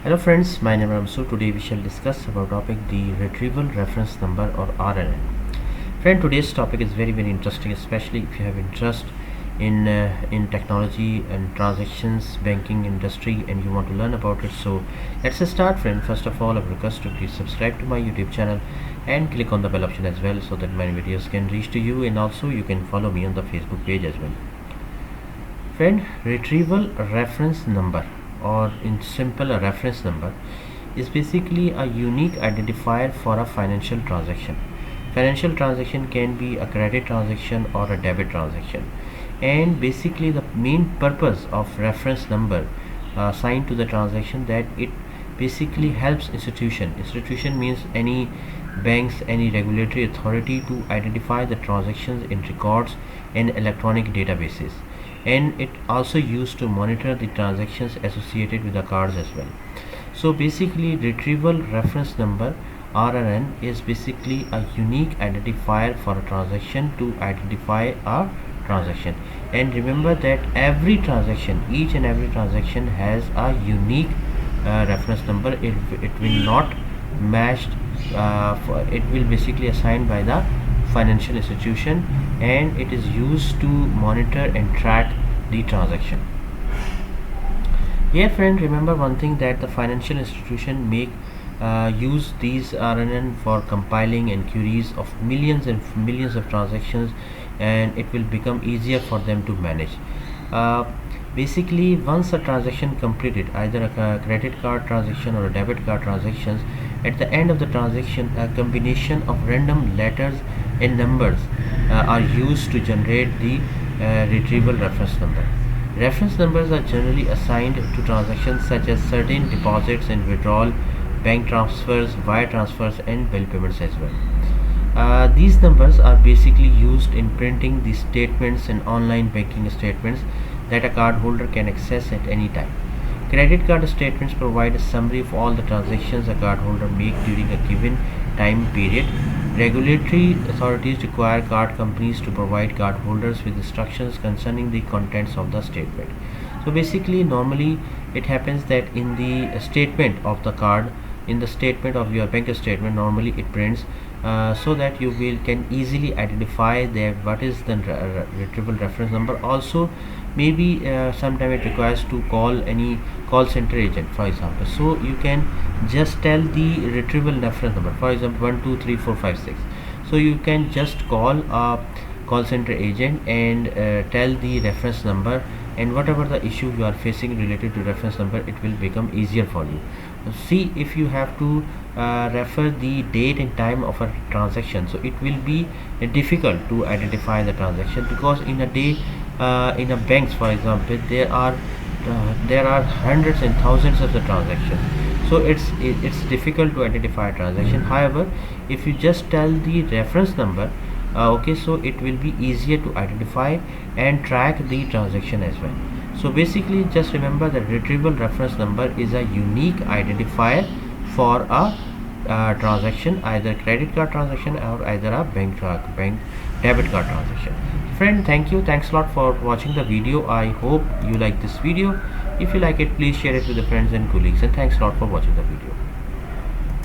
Hello friends, my name is Ramsu. Today we shall discuss about topic the retrieval reference number or RRN. Friend, today's topic is very interesting, especially if you have interest in technology and transactions, banking industry, and you want to learn about it. So let's start, friend. First of all, I request to please subscribe to my YouTube channel and click on the bell option as well, so that my videos can reach to you, and also you can follow me on the Facebook page as well. Friend, retrieval reference number, or in simple a reference number, is basically a unique identifier for a financial transaction. Financial transaction can be a credit transaction or a debit transaction, and basically the main purpose of reference number assigned to the transaction, that it basically helps institution means any banks, any regulatory authority, to identify the transactions in records and electronic databases, and it also used to monitor the transactions associated with the cards as well. So basically, retrieval reference number RRN is basically a unique identifier for a transaction to identify a transaction. And remember that every transaction, each and every transaction has a unique reference number. It will not matched, it will basically assigned by the financial institution, and it is used to monitor and track the transaction. Here friend, remember one thing, that the financial institution make use these RNN for compiling and queries of millions and millions of transactions, and it will become easier for them to manage. Basically, once a transaction completed, either a credit card transaction or a debit card transactions, at the end of the transaction, a combination of random letters and numbers are used to generate the retrieval reference number. Reference numbers are generally assigned to transactions such as certain deposits and withdrawal, bank transfers, wire transfers, and bill payments as well. These numbers are basically used in printing the statements and online banking statements that a cardholder can access at any time. Credit card statements provide a summary of all the transactions a cardholder make during a given time period. Regulatory authorities require card companies to provide cardholders with instructions concerning the contents of the statement. So basically, normally it happens that in the statement of the card, in the statement of your bank statement, normally it prints so that you can easily identify that what is the retrieval reference number. Also, maybe sometime it requires to call any call center agent, for example. So you can just tell the retrieval reference number, for example 123456. So you can just call a call center agent and tell the reference number, and whatever the issue you are facing related to reference number, it will become easier for you. See, if you have to refer the date and time of a transaction, so it will be difficult to identify the transaction, because in a day, in a banks, for example, there are hundreds and thousands of the transactions, so it's difficult to identify a transaction. However, if you just tell the reference number, okay, so it will be easier to identify and track the transaction as well. So basically, just remember that retrieval reference number is a unique identifier for a transaction, either credit card transaction or either a bank debit card transaction. Friend, thanks a lot for watching the video. I hope you like this video. If you like it, please share it with the friends and colleagues, and thanks a lot for watching the video.